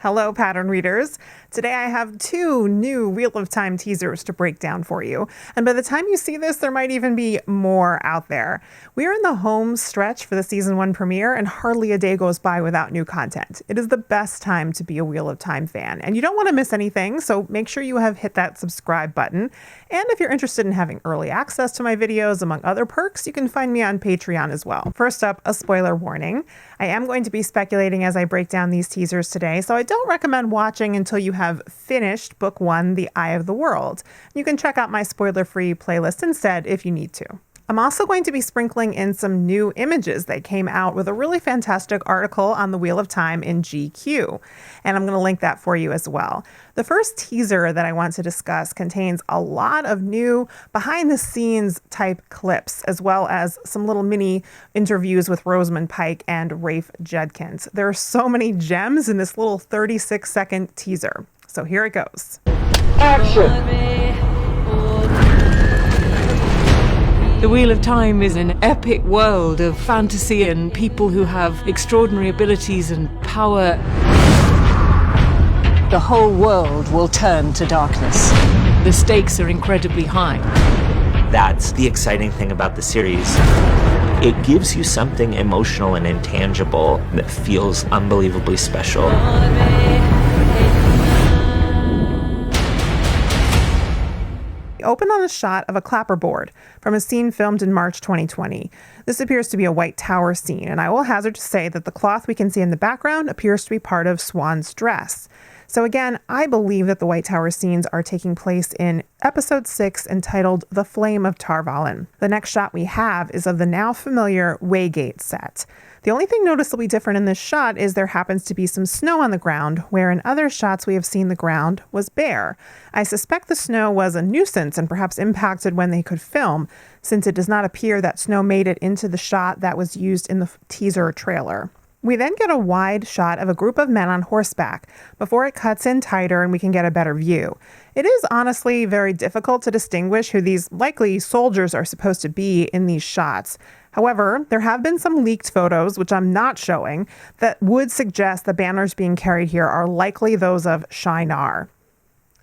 Hello, pattern readers. Today I have 2 new Wheel of Time teasers to break down for you. And by the time you see this, there might even be more out there. We are in the home stretch for the season 1 premiere, and hardly a day goes by without new content. It is the best time to be a Wheel of Time fan, and you don't want to miss anything, so make sure you have hit that subscribe button. And if you're interested in having early access to my videos, among other perks, you can find me on Patreon as well. First up, a spoiler warning. I am going to be speculating as I break down these teasers today, so I don't recommend watching until you have finished Book 1, The Eye of the World. You can check out my spoiler-free playlist instead if you need to. I'm also going to be sprinkling in some new images that came out with a really fantastic article on the Wheel of Time in GQ, and I'm going to link that for you as well. The first teaser that I want to discuss contains a lot of new behind-the-scenes type clips, as well as some little mini interviews with Rosamund Pike and Rafe Judkins. There are so many gems in this little 36-second teaser. So here it goes. Action! The Wheel of Time is an epic world of fantasy and people who have extraordinary abilities and power. The whole world will turn to darkness. The stakes are incredibly high. That's the exciting thing about the series. It gives you something emotional and intangible that feels unbelievably special. Open on a shot of a clapperboard from a scene filmed in March 2020. This appears to be a White Tower scene, and I will hazard to say that the cloth we can see in the background appears to be part of Swan's dress. So again, I believe that the White Tower scenes are taking place in episode 6 entitled The Flame of Tar Valon. The next shot we have is of the now familiar Waygate set. The only thing noticeably different in this shot is there happens to be some snow on the ground, where in other shots we have seen the ground was bare. I suspect the snow was a nuisance and perhaps impacted when they could film, since it does not appear that snow made it into the shot that was used in the teaser trailer. We then get a wide shot of a group of men on horseback before it cuts in tighter and we can get a better view. It is honestly very difficult to distinguish who these likely soldiers are supposed to be in these shots. However, there have been some leaked photos, which I'm not showing, that would suggest the banners being carried here are likely those of Shinar.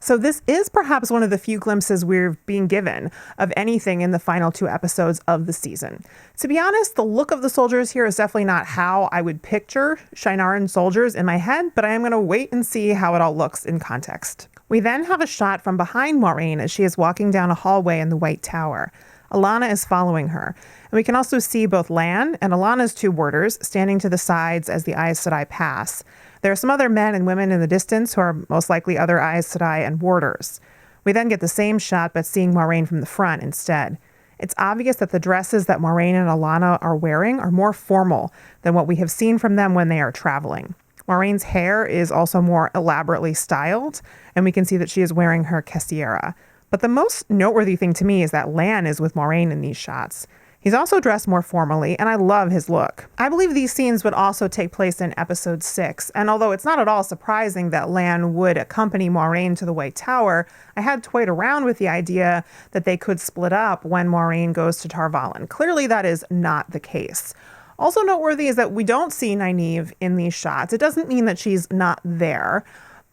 So this is perhaps one of the few glimpses we're being given of anything in the final 2 episodes of the season. To be honest, the look of the soldiers here is definitely not how I would picture Shinaran soldiers in my head, but I am going to wait and see how it all looks in context. We then have a shot from behind Moiraine as she is walking down a hallway in the White Tower. Alanna is following her, and we can also see both Lan and Alanna's 2 warders standing to the sides as the Aes Sedai pass. There are some other men and women in the distance who are most likely other Aes Sedai and warders. We then get the same shot, but seeing Moiraine from the front instead. It's obvious that the dresses that Moiraine and Alanna are wearing are more formal than what we have seen from them when they are traveling. Moraine's hair is also more elaborately styled, and we can see that she is wearing her cassiera. But the most noteworthy thing to me is that Lan is with Moiraine in these shots. He's also dressed more formally, and I love his look. I believe these scenes would also take place in episode 6, and although it's not at all surprising that Lan would accompany Moiraine to the White Tower, I had toyed around with the idea that they could split up when Moiraine goes to Tar Valon. Clearly that is not the case. Also noteworthy is that we don't see Nynaeve in these shots. It doesn't mean that she's not there,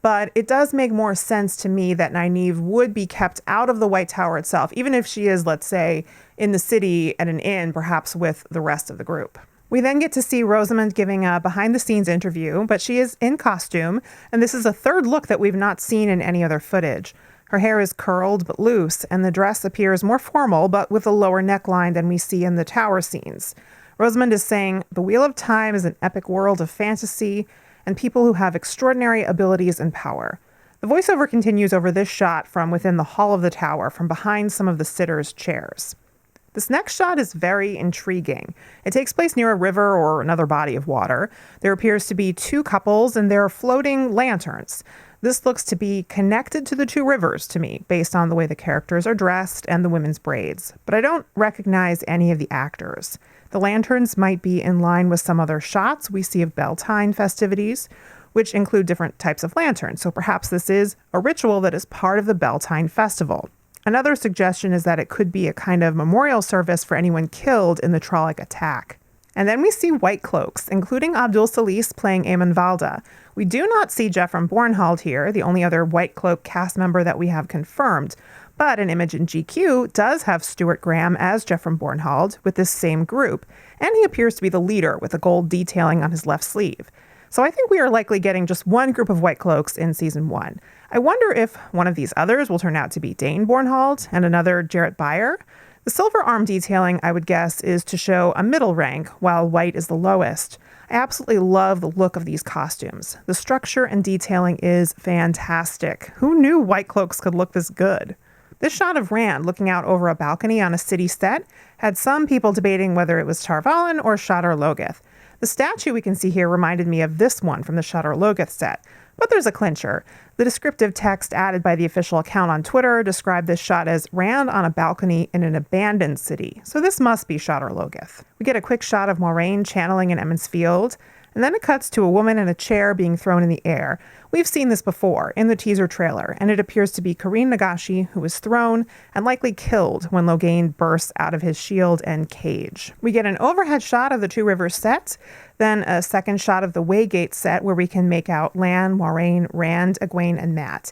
but it does make more sense to me that Nynaeve would be kept out of the White Tower itself, even if she is, let's say, in the city at an inn, perhaps with the rest of the group. We then get to see Rosamund giving a behind-the-scenes interview, but she is in costume, and this is a third look that we've not seen in any other footage. Her hair is curled but loose, and the dress appears more formal, but with a lower neckline than we see in the tower scenes. Rosamund is saying, "The Wheel of Time is an epic world of fantasy and people who have extraordinary abilities and power." The voiceover continues over this shot from within the hall of the tower, from behind some of the sitters' chairs. This next shot is very intriguing. It takes place near a river or another body of water. There appears to be 2 couples and there are floating lanterns. This looks to be connected to the 2 rivers to me, based on the way the characters are dressed and the women's braids. But I don't recognize any of the actors. The lanterns might be in line with some other shots we see of Beltane festivities, which include different types of lanterns. So perhaps this is a ritual that is part of the Beltane festival. Another suggestion is that it could be a kind of memorial service for anyone killed in the Trolloc attack. And then we see Whitecloaks, including Abdul Salis playing Eamon Valda. We do not see Jeffrey Bornhold here, the only other Whitecloak cast member that we have confirmed. But an image in GQ does have Stuart Graham as Jeffrey Bornhold with this same group, and he appears to be the leader with a gold detailing on his left sleeve. So I think we are likely getting just one group of Whitecloaks in season 1. I wonder if one of these others will turn out to be Dane Bornhold and another Jarrett Beyer. The silver arm detailing, I would guess, is to show a middle rank, while white is the lowest. I absolutely love the look of these costumes. The structure and detailing is fantastic. Who knew Whitecloaks could look this good? This shot of Rand looking out over a balcony on a city set had some people debating whether it was Tarvalin or Shadar Logoth. The statue we can see here reminded me of this one from the Shadar Logoth set. But there's a clincher. The descriptive text added by the official account on Twitter described this shot as Rand on a balcony in an abandoned city. So this must be Shadar Logoth. We get a quick shot of Moiraine channeling in Emond's Field, and then it cuts to a woman in a chair being thrown in the air. We've seen this before in the teaser trailer, and it appears to be Kareen Nagashi who was thrown and likely killed when Logain bursts out of his shield and cage. We get an overhead shot of the Two Rivers set, then a second shot of the Waygate set where we can make out Lan, Moiraine, Rand, Egwene, and Mat.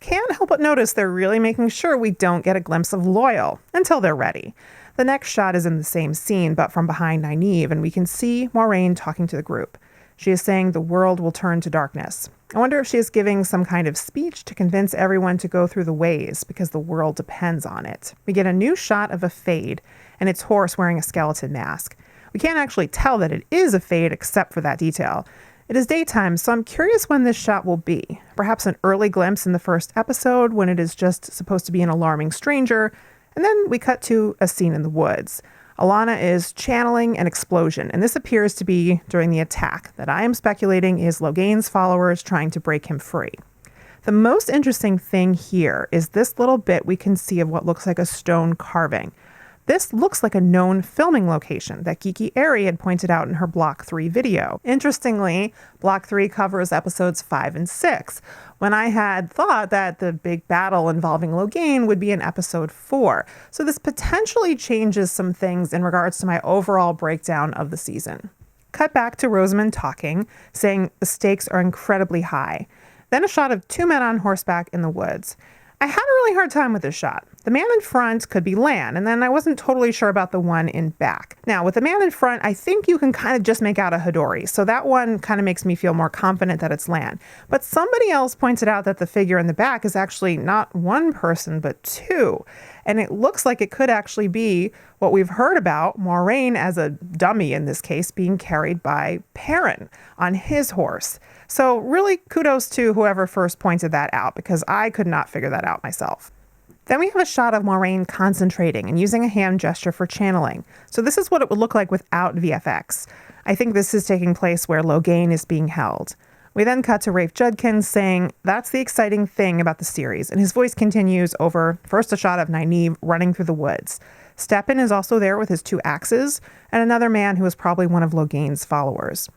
Can't help but notice they're really making sure we don't get a glimpse of Loial until they're ready. The next shot is in the same scene, but from behind Nynaeve, and we can see Moiraine talking to the group. She is saying the world will turn to darkness. I wonder if she is giving some kind of speech to convince everyone to go through the ways because the world depends on it. We get a new shot of a Fade and its horse wearing a skeleton mask. We can't actually tell that it is a Fade except for that detail. It is daytime, so I'm curious when this shot will be. Perhaps an early glimpse in the first episode when it is just supposed to be an alarming stranger, and then we cut to a scene in the woods. Alana is channeling an explosion, and this appears to be during the attack that I am speculating is Logain's followers trying to break him free. The most interesting thing here is this little bit we can see of what looks like a stone carving. This looks like a known filming location that Geeky Airy had pointed out in her Block 3 video. Interestingly, Block 3 covers episodes 5 and 6, when I had thought that the big battle involving Logain would be in episode 4. So this potentially changes some things in regards to my overall breakdown of the season. Cut back to Rosamund talking, saying the stakes are incredibly high. Then a shot of two men on horseback in the woods. I had a really hard time with this shot. The man in front could be Lan, and then I wasn't totally sure about the one in back. Now, with the man in front, I think you can kind of just make out a Hadori, so that one kind of makes me feel more confident that it's Lan. But somebody else pointed out that the figure in the back is actually not one person, but two. And it looks like it could actually be what we've heard about, Moiraine as a dummy in this case, being carried by Perrin on his horse. So really kudos to whoever first pointed that out, because I could not figure that out myself. Then we have a shot of Moiraine concentrating and using a hand gesture for channeling. So this is what it would look like without VFX. I think this is taking place where Logain is being held. We then cut to Rafe Judkins saying, "That's the exciting thing about the series," and his voice continues over first a shot of Nynaeve running through the woods. Steppen is also there with his two axes, and another man who is probably one of Logain's followers.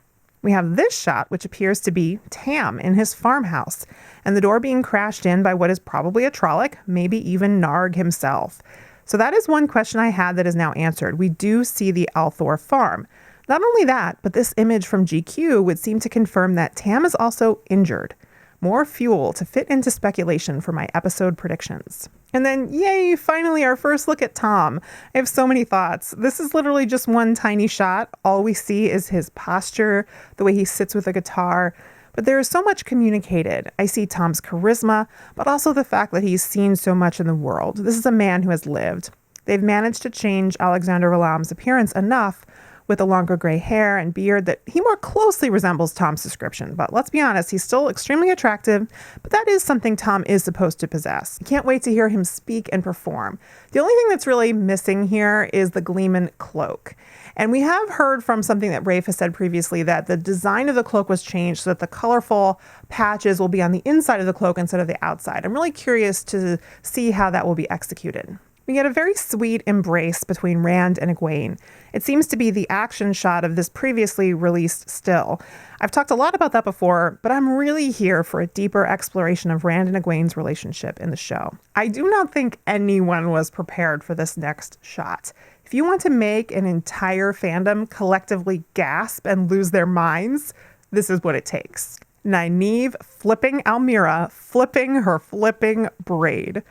We have this shot, which appears to be Tam in his farmhouse, and the door being crashed in by what is probably a Trolloc, maybe even Narg himself. So that is one question I had that is now answered. We do see the Althor farm. Not only that, but this image from GQ would seem to confirm that Tam is also injured. More fuel to fit into speculation for my episode predictions. And then, yay, finally our first look at Thom. I have so many thoughts. This is literally just one tiny shot. All we see is his posture, the way he sits with a guitar. But there is so much communicated. I see Thom's charisma, but also the fact that he's seen so much in the world. This is a man who has lived. They've managed to change Alexander Valam's appearance enough with the longer gray hair and beard that he more closely resembles Thom's description. But let's be honest, he's still extremely attractive, but that is something Thom is supposed to possess. Can't wait to hear him speak and perform. The only thing that's really missing here is the Gleeman cloak. And we have heard from something that Rafe has said previously that the design of the cloak was changed so that the colorful patches will be on the inside of the cloak instead of the outside. I'm really curious to see how that will be executed. We get a very sweet embrace between Rand and Egwene. It seems to be the action shot of this previously released still. I've talked a lot about that before, but I'm really here for a deeper exploration of Rand and Egwene's relationship in the show. I do not think anyone was prepared for this next shot. If you want to make an entire fandom collectively gasp and lose their minds, this is what it takes. Nynaeve flipping Almira, flipping her flipping Braid.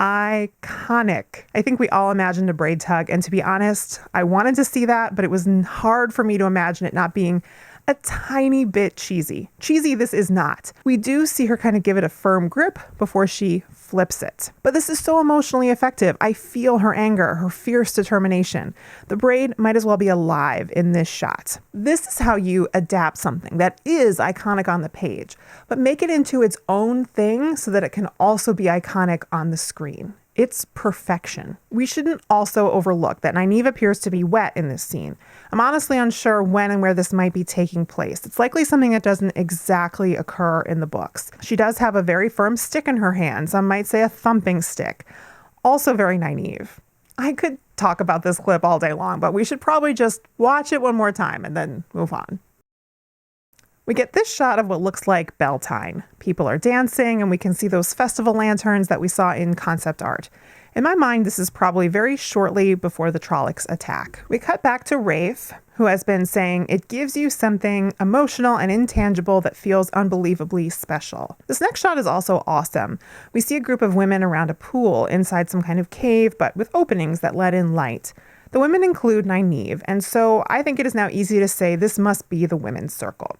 Iconic. I think we all imagined a Braid tug, and to be honest, I wanted to see that, but it was hard for me to imagine it not being a tiny bit cheesy. Cheesy this is not. We do see her kind of give it a firm grip before she flips it. But this is so emotionally effective. I feel her anger, her fierce determination. The Braid might as well be alive in this shot. This is how you adapt something that is iconic on the page, but make it into its own thing so that it can also be iconic on the screen. It's perfection. We shouldn't also overlook that Nynaeve appears to be wet in this scene. I'm honestly unsure when and where this might be taking place. It's likely something that doesn't exactly occur in the books. She does have a very firm stick in her hand. Some might say a thumping stick. Also very Nynaeve. I could talk about this clip all day long, but we should probably just watch it one more time and then move on. We get this shot of what looks like Beltane. People are dancing, and we can see those festival lanterns that we saw in concept art. In my mind, this is probably very shortly before the Trollocs attack. We cut back to Rafe, who has been saying it gives you something emotional and intangible that feels unbelievably special. This next shot is also awesome. We see a group of women around a pool inside some kind of cave, but with openings that let in light. The women include Nynaeve, and so I think it is now easy to say this must be the women's circle.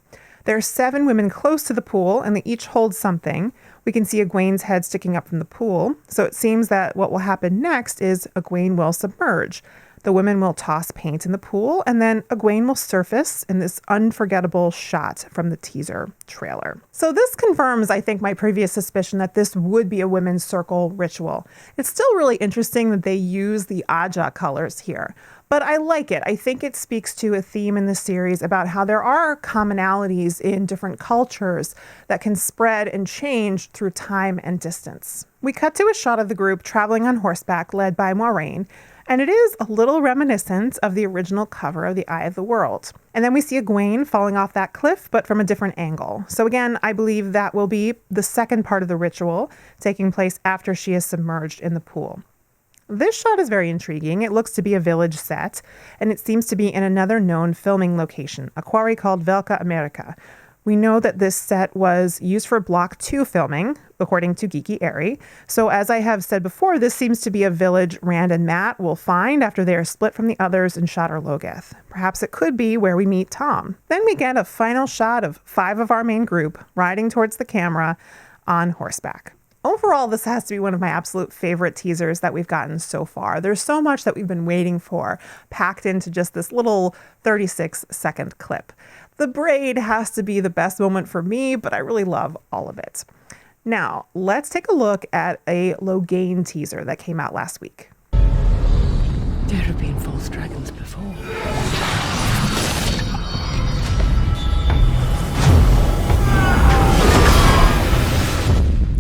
There are 7 women close to the pool, and they each hold something. We can see Egwene's head sticking up from the pool, so it seems that what will happen next is Egwene will submerge. The women will toss paint in the pool, and then Egwene will surface in this unforgettable shot from the teaser trailer. So this confirms, I think, my previous suspicion that this would be a women's circle ritual. It's still really interesting that they use the Aja colors here. But I like it. I think it speaks to a theme in the series about how there are commonalities in different cultures that can spread and change through time and distance. We cut to a shot of the group traveling on horseback led by Moiraine, and it is a little reminiscent of the original cover of The Eye of the World. And then we see Egwene falling off that cliff, but from a different angle. So again, I believe that will be the second part of the ritual, taking place after she is submerged in the pool. This shot is very intriguing. It looks to be a village set, and it seems to be in another known filming location, a quarry called Velka America. We know that this set was used for Block 2 filming, according to Geeky Airy. So as I have said before, this seems to be a village Rand and Mat will find after they are split from the others in Shadar Logoth. Perhaps it could be where we meet Thom. Then we get a final shot of 5 of our main group riding towards the camera on horseback. Overall, this has to be one of my absolute favorite teasers that we've gotten so far. There's so much that we've been waiting for, packed into just this little 36-second clip. The Braid has to be the best moment for me, but I really love all of it. Now, let's take a look at a Logain teaser that came out last week. There have been false dragons before.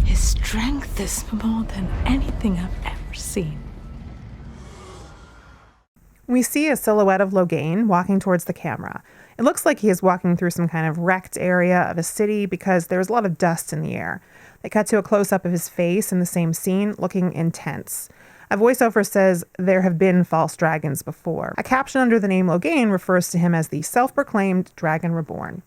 His strength is more than anything I've ever seen. We see a silhouette of Logain walking towards the camera. It looks like he is walking through some kind of wrecked area of a city because there's a lot of dust in the air. They cut to a close-up of his face in the same scene, looking intense. A voiceover says, "There have been false dragons before." A caption under the name Logain refers to him as the self-proclaimed Dragon Reborn.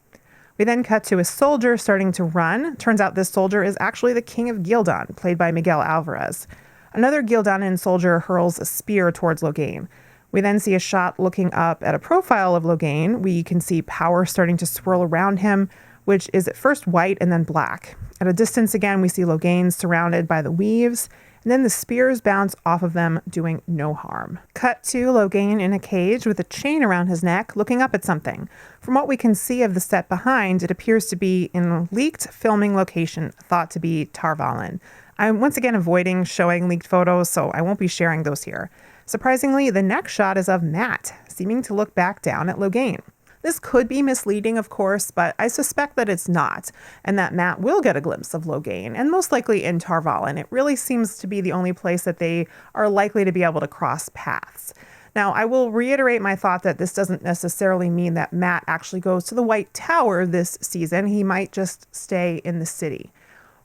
We then cut to a soldier starting to run. Turns out this soldier is actually the King of Gildan, played by Miguel Alvarez. Another Gildanan soldier hurls a spear towards Logain. We then see a shot looking up at a profile of Logain. We can see power starting to swirl around him, which is at first white and then black. At a distance again, we see Logain surrounded by the weaves, and then the spears bounce off of them, doing no harm. Cut to Logain in a cage with a chain around his neck, looking up at something. From what we can see of the set behind, it appears to be in a leaked filming location thought to be Tar Valon. I'm once again avoiding showing leaked photos, so I won't be sharing those here. Surprisingly, the next shot is of Mat, seeming to look back down at Logain. This could be misleading, of course, but I suspect that it's not, and that Mat will get a glimpse of Logain, and most likely in Tar Valon. It really seems to be the only place that they are likely to be able to cross paths. Now, I will reiterate my thought that this doesn't necessarily mean that Mat actually goes to the White Tower this season. He might just stay in the city.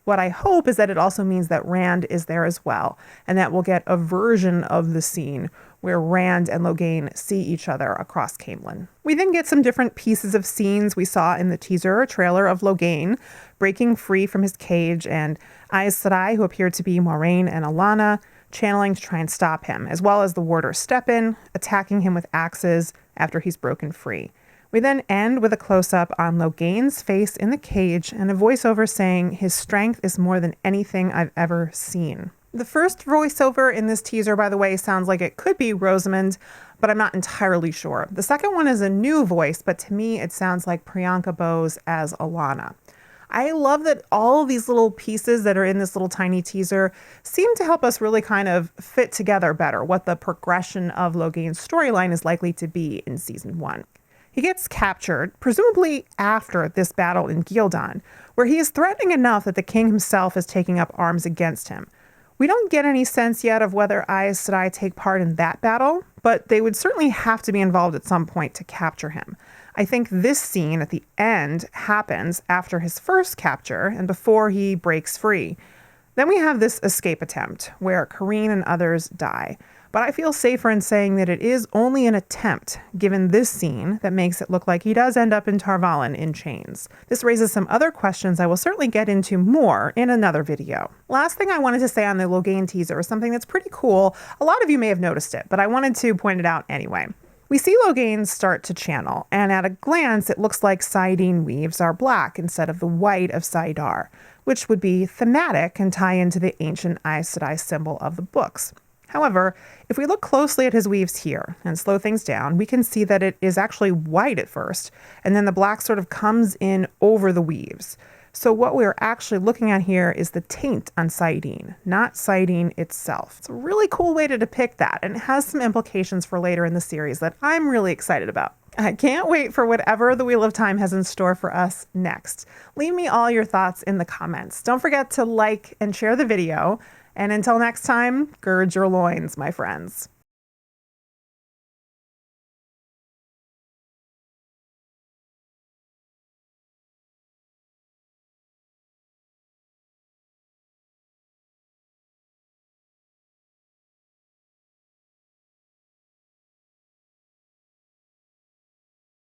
What I hope is that it also means that Rand is there as well, and that we'll get a version of the scene where Rand and Logain see each other across Camelin. We then get some different pieces of scenes we saw in the teaser trailer of Logain breaking free from his cage and Aes Sedai, who appeared to be Moiraine and Alana, channeling to try and stop him, as well as the warders step in, attacking him with axes after he's broken free. We then end with a close-up on Logain's face in the cage and a voiceover saying his strength is more than anything I've ever seen. The first voiceover in this teaser, by the way, sounds like it could be Rosamund, but I'm not entirely sure. The second one is a new voice, but to me it sounds like Priyanka Bose as Alana. I love that all of these little pieces that are in this little tiny teaser seem to help us really kind of fit together better what the progression of Logain's storyline is likely to be in season 1. He gets captured, presumably after this battle in Gildan, where he is threatening enough that the king himself is taking up arms against him. We don't get any sense yet of whether Aes Sedai take part in that battle, but they would certainly have to be involved at some point to capture him. I think this scene at the end happens after his first capture and before he breaks free. Then we have this escape attempt where Kareen and others die. But I feel safer in saying that it is only an attempt, given this scene that makes it look like he does end up in Tarvalin in chains. This raises some other questions I will certainly get into more in another video. Last thing I wanted to say on the Logain teaser is something that's pretty cool. A lot of you may have noticed it, but I wanted to point it out anyway. We see Logain start to channel, and at a glance it looks like saidin weaves are black instead of the white of saidar, which would be thematic and tie into the ancient Aes Sedai symbol of the books. However, if we look closely at his weaves here and slow things down, we can see that it is actually white at first, and then the black sort of comes in over the weaves. So what we're actually looking at here is the taint on saidin, not saidin itself. It's a really cool way to depict that, and it has some implications for later in the series that I'm really excited about. I can't wait for whatever the Wheel of Time has in store for us next. Leave me all your thoughts in the comments. Don't forget to like and share the video. And until next time, gird your loins, my friends.